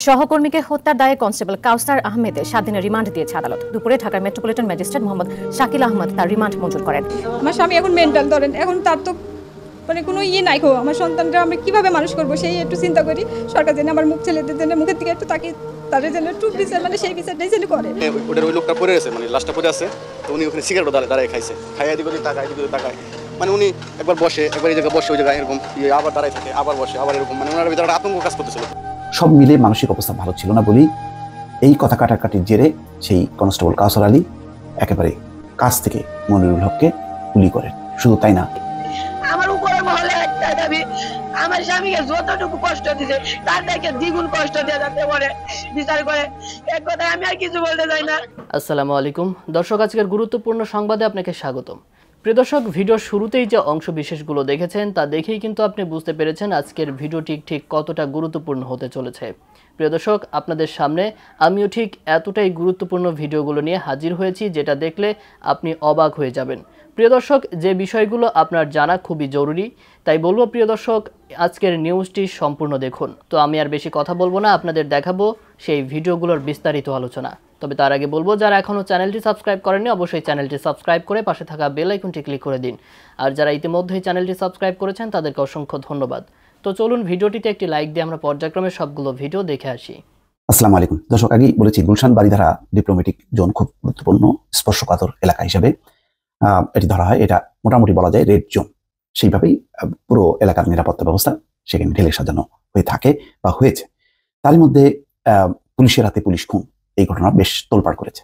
সহকর্মীকে হত্যার দায়ে কনস্টেবল কাউসার আহমেদের 7 দিনের রিমান্ড দিয়েছে আদালত। দুপুরে ঢাকার মেট্রোপলিটন ম্যাজিস্ট্রেট মোহাম্মদ শাকিল আহমদ তার রিমান্ড মঞ্জুর করেন। আমার স্বামী এখন মেন্টাল ধরেন, এখন তার তো কোনো নাই গো, আমার সন্তানরা আমি কিভাবে মানুষ করবো সেই একটু চিন্তা করি। সরকার যেন আমার ছেলেদের জন্য মুখের দিকে একটু তাকিয়ে তাদের জন্য একটু বিচার সেই বিচারটাই যেন করে। ওটার ওই লোকটা পড়ে আছে, লাশটা পড়ে আছে, তো উনি ওখানে সিগারেট দাঁড়ায় খাইছে, খাইয়া দিকে তাকায় উনি একবার বসে, একবার এই জায়গায় বসে, ওই জায়গায় এরকম আবার দাঁড়ায় থাকে, আবার বসে, আবার এরকম, ওনার ভিতরে একটা আতঙ্ক কাজ করতেছিল। সব মিলে মানসিক অবস্থা ভালো ছিল না বলেই এই কথা কাটাকাটির জেরে সেই কনস্টেবল কাউসার আলী একেবারে কাছ থেকে মনিরুল হককে গুলি করেন। শুধু তাই না, আমার উপরে মহলে একটা দাবি, আমার স্বামীকে যতটুকু কষ্ট দিছে তার থেকে দ্বিগুণ কষ্ট দিয়ে যাতে পারে বিচার করে। এক কথায় আমি আর কিছু বলতে চাই না। আসসালামু আলাইকুম দর্শক, আজকের গুরুত্বপূর্ণ সংবাদে আপনাকে স্বাগতম। প্রিয় দর্শক, ভিডিওর শুরুতেই যে অংশ বিশেষগুলো দেখেছেন তা দেখেই কিন্তু আপনি বুঝতে পেরেছেন আজকের ভিডিওটি ঠিক কতটা গুরুত্বপূর্ণ হতে চলেছে। প্রিয় দর্শক, আপনাদের সামনে আমিও ঠিক এতটাই গুরুত্বপূর্ণ ভিডিওগুলো নিয়ে হাজির হয়েছি, যেটা দেখলে আপনি অবাক হয়ে যাবেন। প্রিয় দর্শক, যে বিষয়গুলো আপনার জানা খুবই জরুরি, তাই বলবো প্রিয় দর্শক আজকের নিউজটি সম্পূর্ণ দেখুন। তো আমি আর বেশি কথা বলবো না, আপনাদের দেখাবো সেই ভিডিওগুলোর বিস্তারিত আলোচনা। তবে তার আগে বলবো, যারা এখনও চ্যানেলটি সাবস্ক্রাইব করেননি অবশ্যই চ্যানেলটি সাবস্ক্রাইব করে পাশে থাকা বেল আইকনটি ক্লিক করে দিন। আর যারা ইতিমধ্যেই চ্যানেলটি সাবস্ক্রাইব করেছেন তাদেরকে অসংখ্য ধন্যবাদ। তো চলুন ভিডিওটিতে একটি লাইক দিয়ে আমরা পর্যায়ক্রমে সবগুলো ভিডিও দেখে আসি। আসসালামু আলাইকুম দর্শক, আগেই বলেছি গুলশান বারিধারা ডিপ্লোম্যাটিক জোন খুব গুরুত্বপূর্ণ স্পর্শকাতর এলাকা হিসেবে এটি ধরা হয়। এটা মোটামুটি বলা যায় রেড জোন। সেইভাবেই পুরো এলাকার নিরাপত্তা ব্যবস্থা সেখানে ঢেলে সাজানো হয়ে থাকে বা হয়েছে। তারই মধ্যে পুলিশের হাতে পুলিশ খুন, এই ঘটনা বেশ তোলপাড় করেছে।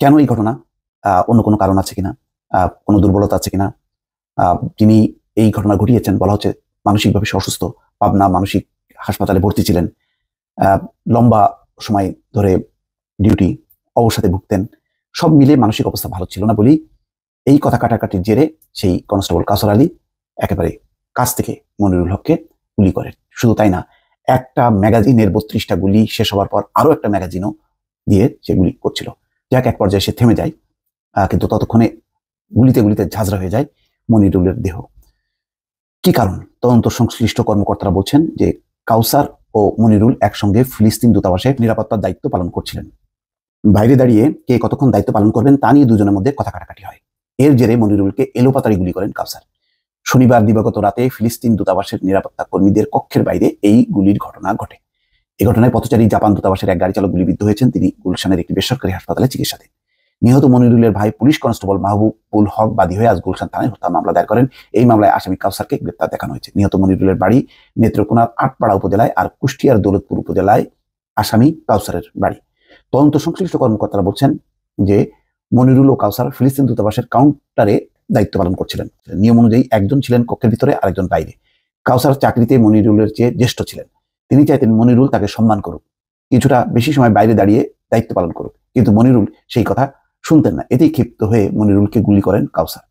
কেন এই ঘটনা? অন্য কোনো কারণ আছে কিনা, কোনো দুর্বলতা আছে কিনা? যিনি এই ঘটনা ঘটিয়েছেন বলা হচ্ছে মানসিকভাবে অসুস্থ, পাবনা মানসিক হাসপাতালে ভর্তি ছিলেন, লম্বা সময় ধরে ডিউটি, অবসাদে ভুগতেন। সব মিলে মানসিক অবস্থা ভালো ছিল না বলেই এই কথা কাটাকাটির জেরে সেই কনস্টেবল কাউসার আলী একেবারে কাছ থেকে মনিরুল হককে গুলি করেন। শুধু তাই না, একটা ম্যাগাজিনের 32টা গুলি শেষ হওয়ার পর আরো একটা ম্যাগাজিনও দিয়ে সে গুলি করছিল। যাক, এক পর্যায়ে সে থেমে যায়, কিন্তু ততক্ষণে গুলিতে গুলিতে ঝাঁঝরা হয়ে যায় মনিরুলের দেহ। কি কারণ? তদন্ত সংশ্লিষ্ট কর্মকর্তারা বলছেন যে কাউসার ও মনিরুল একসঙ্গে ফিলিস্তিন দূতাবাসে নিরাপত্তার দায়িত্ব পালন করছিলেন। বাইরে দাঁড়িয়ে কে কতক্ষণ দায়িত্ব পালন করবেন তা নিয়ে দুজনের মধ্যে কথা কাটাকাটি হয়। এর জেরে মনিরুলকে এলোপাতাড়ি গুলি করেন কাউসার। শনিবার দিবাগত রাতে ফিলিস্তিন দূতাবাসের নিরাপত্তা কর্মীদের কক্ষের বাইরে এই গুলির ঘটনা ঘটে। এই ঘটনায় পথচারী জাপান দূতাবাসের এক গাড়ি চালক গুলিবিদ্ধ হয়েছেন। তিনি গুলশানের একটি বেসরকারি হাসপাতালে চিকিৎসাধীন। নিহত মনিরুলের ভাই পুলিশ কনস্টেবল মাহবুবুল হক বাদী হয়ে আজ গুলশান থানায় হত্যা মামলা দায়ের করেন। এই মামলায় আসামি কাউসারকে গ্রেপ্তার দেখানো হয়েছে। নিহত মনিরুলের বাড়ি নেত্রকোনার আটপাড়া উপজেলায়, আর কুষ্টিয়ার দৌলতপুর উপজেলায় আসামি কাউসারের বাড়ি। তদন্ত সংশ্লিষ্ট কর্মকর্তারা বলছেন যে মনিরুল ও কাউসার ফিলিস্তিন দূতাবাসের কাউন্টারে দায়িত্ব পালন করছিলেন। নিয়ম অনুযায়ী একজন ছিলেন কক্ষের ভিতরে, আরেকজন বাইরে। কাউসার চাকরিতে মনিরুলের চেয়ে জ্যেষ্ঠ ছিলেন। তিনি চাইতেন মনিরুল তাকে সম্মান করুক, কিছুটা বেশি সময় বাইরে দাঁড়িয়ে দায়িত্ব পালন করুক, কিন্তু মনিরুল সেই কথা শুনতেন না। এতেই ক্ষিপ্ত হয়ে মনিরুলকে গুলি করেন কাউসার।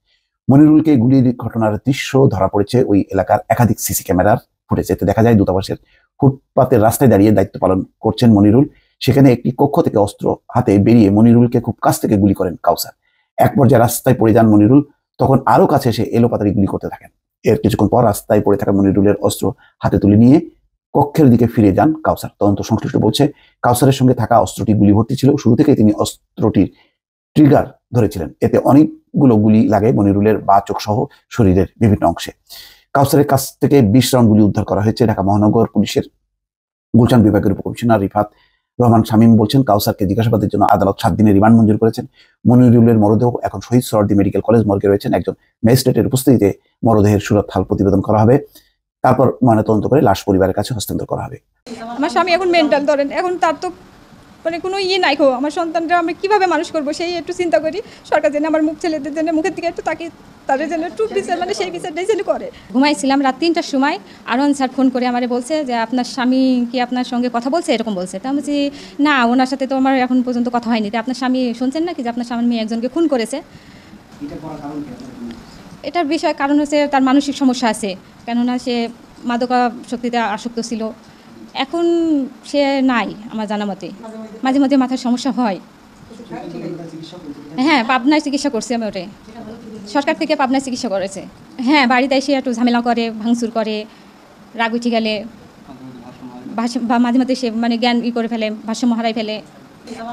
মনিরুলকে গুলির ঘটনার দৃশ্য ধরা পড়েছে ওই এলাকার একাধিক সিসি ক্যামেরার ফুটেজে। এতে দেখা যায় দূতাবাসের ফুটপাতের রাস্তায় দাঁড়িয়ে দায়িত্ব পালন করছেন মনিরুল। সেখানে একটি কক্ষ থেকে অস্ত্র হাতে বেরিয়ে মনিরুলকে খুব কাছ থেকে গুলি করেন কাউসার। এক পর্যায়ে রাস্তায় পড়ে যান মনিরুল, তখন আরো কাছে এসে এলোপাতাড়ি গুলি করতে থাকেন। এর কিছুক্ষণ পর রাস্তায় পড়ে থাকা মনিরুলের অস্ত্র হাতে তুলে নিয়ে কক্ষের দিকে ফিরে যান কাউসার। তদন্ত সংশ্লিষ্ট বলছে কাউসারের সঙ্গে থাকা অস্ত্রটি গুলি ভর্তি ছিল। শুরু থেকে তিনি অস্ত্রটির ট্রিগার ধরেছিলেন। এতে অনেকগুলো গুলি লাগে মনিরুলের বাঁ চোখ সহ শরীরের বিভিন্ন অংশে। কাউসারের কাছ থেকে 20 রাউন্ড গুলি উদ্ধার করা হয়েছে। ঢাকা মহানগর পুলিশের গুলশান বিভাগের উপকমিশনার রিফাত রহমান শামীম বলছেন কাউসারকে জিজ্ঞাসাবাদের জন্য আদালত 7 দিনের রিমান্ড মঞ্জুর করেছেন। মনিরুলের মরদেহ এখন শহীদ সোহরাওয়ার্দী মেডিকেল কলেজ মর্গে রয়েছেন। একজন ম্যাজিস্ট্রেটের উপস্থিতিতে মরদেহের সুরত হাল প্রতিবেদন করা হবে, তারপর ময়নাতদন্ত করে লাশ পরিবারের কাছে হস্তান্তর করা হবে। আমার স্বামী এখন মেন্টাল ধরেন, এখন তার তো কোনো নাই গো, আমার সন্তানরা আমি কিভাবে মানুষ করবো সেই একটু চিন্তা করি। সরকার যেন আমার ছেলেদের জন্য মুখের দিকে একটু তাকিয়ে তাদের জন্য একটু বিচার সেই বিচারটাই যেন করে। ঘুমাইছিলাম রাত 3টার সময়, আরন স্যার ফোন করে আমারে বলছে যে আপনার স্বামী কি আপনার সঙ্গে কথা বলছে, এরকম বলছে। তা আমি বলছি না, ওনার সাথে তো আমার এখন পর্যন্ত কথা হয়নি। তো আপনার স্বামী শুনছেন না কি যে আপনার স্বামী একজনকে খুন করেছে? এটার বিষয় কারণ হচ্ছে তার মানসিক সমস্যা আছে, কেননা সে মাদকাসক্তিতে আসক্ত ছিল। এখন সে নাই আমার জানা মতে, মাঝে মাঝে মাথার সমস্যা হয়। হ্যাঁ, পাবনায় চিকিৎসা করছি আমি, ওটাই সরকার থেকে পাবনায় চিকিৎসা করেছে। হ্যাঁ, বাড়িতে এসে একটু ঝামেলা করে, ভাঙচুর করে, রাগ উঠে গেলে বা মাঝে মাঝে সে মানে জ্ঞান করে ফেলে, ভারসাম্য হারাই ফেলে।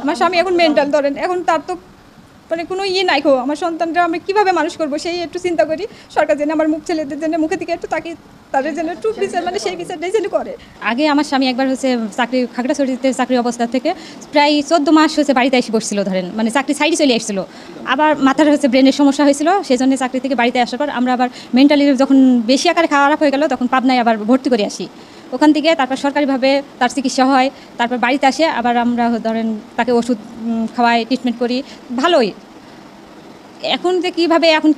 আমার স্বামী এখন মেন্টাল, ধরেন এখন তার তো মানে কোনো নাই খো, আমার সন্তানরা আমি কীভাবে মানুষ করবো সেই একটু চিন্তা করি। সরকার যেন আমার ছেলেদের জন্য মুখের দিকে একটু তাকিয়ে তাদের জন্য একটু বিচার, মানে সেই বিচারটাই যেন করে। আগে আমার স্বামী একবার হচ্ছে চাকরি খাগড়াছড়িতে চাকরি অবস্থা থেকে প্রায় 14 মাস হচ্ছে বাড়িতে এসে বসছিল, ধরেন মানে চাকরি সাইডে চলে এসেছিলো। আবার মাথার হচ্ছে ব্রেনের সমস্যা হয়েছিল, সেই জন্য চাকরি থেকে বাড়িতে আসার পর আমরা আবার মেন্টালি যখন বেশি আকারে খারাপ হয়ে গেল তখন পাবনায় আবার ভর্তি করে আসি। ওখান থেকে তারপর সরকারিভাবে তার চিকিৎসা হয়, তারপর বাড়িতে আসে আবার আমরা ধরেন তাকে ওষুধ খাওয়াই, ট্রিটমেন্ট করি, ভালোই। এখন যে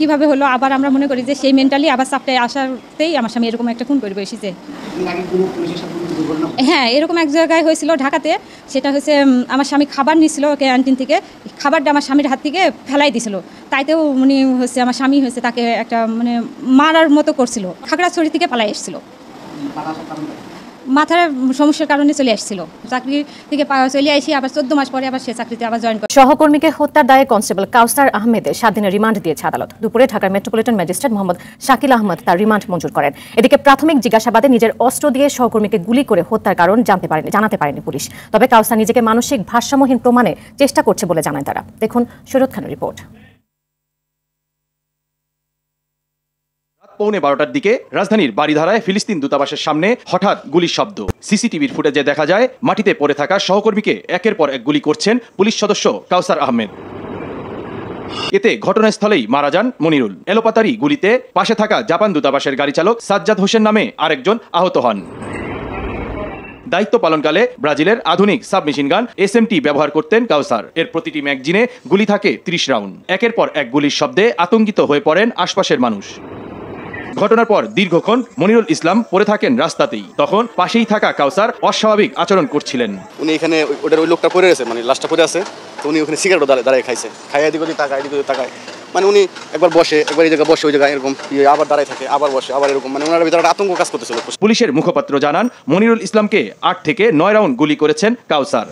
কিভাবে হলো আবার আমরা মনে করি যে সেই মেন্টালি আবার চাপটায় আসাতেই আমার স্বামী এরকম একটা খুন করে বসেছে। হ্যাঁ, এরকম এক জায়গায় হয়েছিল ঢাকাতে, সেটা হচ্ছে আমার স্বামী খাবার নিয়েছিল ক্যান্টিন থেকে, খাবারটা আমার স্বামীর হাত থেকে ফেলাই দিছিল, তাইতেও উনি হচ্ছে আমার স্বামী হচ্ছে তাকে একটা মানে মারার মতো করছিল। খাগড়াছড়ি থেকে পালাই এসেছিল, মাথার সমস্যার কারণে চলে আসছিল। চাকরি থেকে চলে আসি আবার 14 মাস পরে আবার সে চাকরিতে আবার জয়েন করে। সহকর্মীকে হত্যার দায়ে কনস্টেবল কাউসার আহমেদের 7 দিনের রিমান্ড দিয়েছে আদালত। দুপুরে ঢাকার মেট্রোপলিটন ম্যাজিস্ট্রেট মোহাম্মদ শাকিল আহমদ তার রিমান্ড মঞ্জুর করেন। এদিকে প্রাথমিক জিজ্ঞাসাবাদে নিজের অস্ত্র দিয়ে সহকর্মীকে গুলি করে হত্যার কারণ জানাতে পারেনি পুলিশ। তবে কাউসার নিজেকে মানসিক ভারসাম্যহীন প্রমাণে চেষ্টা করছে বলে জানায় তারা। দেখুন শরৎ খানের রিপোর্ট। পৌনে 12টার দিকে রাজধানীর বারিধারায় ফিলিস্তিন দূতাবাসের সামনে হঠাৎ গুলির শব্দ। সিসিটিভির ফুটেজে দেখা যায় মাটিতে পড়ে থাকা সহকর্মীকে একের পর এক গুলি করছেন পুলিশ সদস্য কাউসার আহমেদ। এতে ঘটনাস্থলেই মারা যান মনিরুল। এলোপাতারি গুলিতে পাশে থাকা জাপান দূতাবাসের গাড়ি চালক সাজ্জাদ হোসেন নামে আরেকজন আহত হন। দায়িত্ব পালনকালে ব্রাজিলের আধুনিক সাবমেশিন গান SMT ব্যবহার করতেন কাউসার। এর প্রতিটি ম্যাগজিনে গুলি থাকে 30 রাউন্ড। একের পর এক গুলির শব্দে আতঙ্কিত হয়ে পড়েন আশপাশের মানুষ। ঘটনার পর দীর্ঘক্ষণ মনিরুল ইসলাম পড়ে থাকেন রাস্তাতেই। তখন পাশেই থাকা কাউসার অস্বাভাবিক আচরণ করছিলেন। উনি এখানে ওই লোকটা পড়ে আছে, মানে লাশটা পড়ে আছে, তো উনি ওখানে সিগারেট দাঁড়ায় খাইছে, খাইয়া এদিক ওদিক তাকায়, মানে উনি একবার বসে, একবার এই জায়গায় বসে, ওই জায়গায় এরকম আবার দাঁড়ায় থাকে, আবার বসে, আবার এরকম, মানে ওনার ভিতরে আতঙ্ক কাজ করতেছিল। পুলিশের মুখপাত্র জানান মনিরুল ইসলামকে 8 থেকে 9 রাউন্ড গুলি করেছেন কাউসার।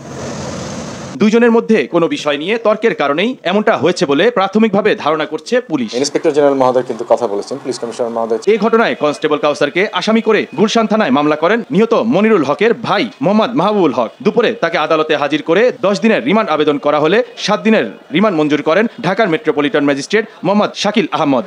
দুইজনের মধ্যে কোনো বিষয় নিয়ে তর্কের কারণেই এমনটা হয়েছে বলে প্রাথমিকভাবে ধারণা করছে পুলিশ। ইন্সপেক্টর জেনারেল মহোদয় কিন্তু কথা বলেছেন, পুলিশ কমিশনার মহোদয়। এই ঘটনায় কনস্টেবল কাউসারকে আসামি করে গুলশান থানায় মামলা করেন নিহত মনিরুল হকের ভাই মোহাম্মদ মাহবুবুল হক। দুপুরে তাকে আদালতে হাজির করে 10 দিনের রিমান্ড আবেদন করা হলে 7 দিনের রিমান্ড মঞ্জুর করেন ঢাকার মেট্রোপলিটন ম্যাজিস্ট্রেট মোহাম্মদ শাকিল আহমদ।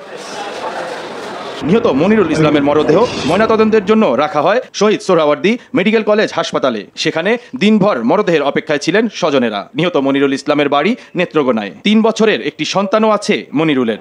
নিহত মনিরুল ইসলামের মরদেহ ময়নাতদন্তের জন্য রাখা হয় শহীদ সোহরাওয়ার্দী মেডিকেল কলেজ হাসপাতালে। সেখানে দিনভর মরদেহের অপেক্ষায় ছিলেন স্বজনেরা। নিহত মনিরুল ইসলামের বাড়ি নেত্রকোনায়। 3 বছরের একটি সন্তানও আছে মনিরুলের।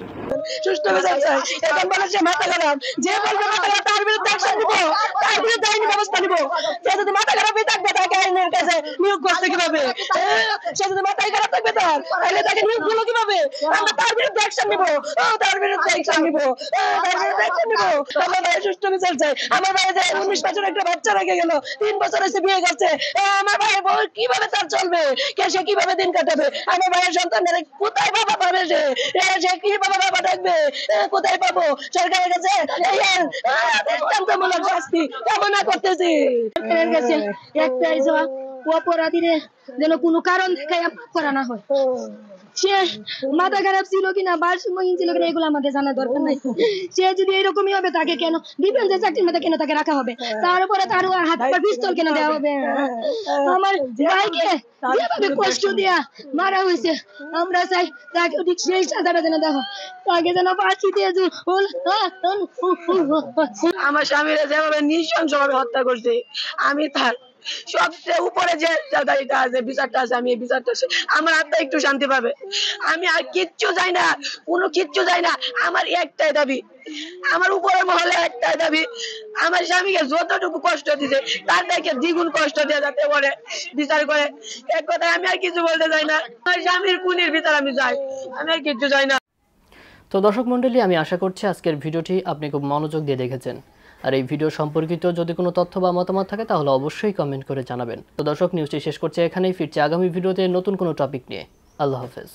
আমার ভাই 19 বছর একটা বাচ্চা রেখে গেল, 3 বছর এসে বিয়ে করছে। আমার ভাইয়ের বউ কিভাবে তার চলবে, সে কিভাবে দিন কাটাবে? আমার ভাইয়ের সন্তানের কোথায় বাবা পাবে, সে কি বাবা থাকবে, কোথায় পাবো? সরকারের কাছে দৃষ্টান্তমূলক শাস্তি কামনা করতেছি। একটাই অপরাধীরে যেন কোনো কারণ দেখায় করা না হয়। সে মাথা খারাপ ছিল কিনা, ভারসাম্যহীন ছিল কিনা, এগুলো আমাদের জানা দরকার নাই। সে যদি এরকমই হবে তাকে কেন ডিফেন্সের চাকরির মধ্যে কেন তাকে রাখা হবে? তার উপরে তার হাত পা পিস্তল কেন দেওয়া হবে? আমার ভাইকে যেভাবে কষ্ট দিয়া মারা হয়েছে, আমরা চাই তাকে ঠিক সেই সাজাটা যেন দেখো, তাকে যেন ফাঁসি দিয়ে আমার স্বামীরা যেভাবে নৃশংসভাবে হত্যা করছে, আমি তার সবচেয়ে উপরে যে দায়িত্ব আছে, বিচারটা আছে, আমি এই বিচারটা আমার আত্মা একটু শান্তি পাবে। আমি আর কিচ্ছু চাই না, কোনো কিচ্ছু চাই না। আমার একটাই দাবি, আমার উপরের মহলে একটাই দাবি, আমার স্বামীকে যতটুকু কষ্ট দিছে তার থেকে দ্বিগুণ কষ্ট দিয়ে যাতে বলে বিচার করে। এক কথায় আমি আর কিছু বলতে চাই না, আমার স্বামীর খুনির বিচার আমি চাই, আমি আর কিছু চাই না। তো দর্শক মণ্ডলী, আমি আশা করছি আজকের ভিডিওটি আপনি খুব মনোযোগ দিয়ে দেখেছেন। আর এই ভিডিও সম্পর্কিত যদি কোনো তথ্য বা মতামত থাকে তাহলে অবশ্যই কমেন্ট করে জানাবেন। তো দর্শক, নিউজটি শেষ করছে এখানেই। ফিরছে আগামী ভিডিওতে নতুন কোনো টপিক নিয়ে। আল্লাহ হাফেজ।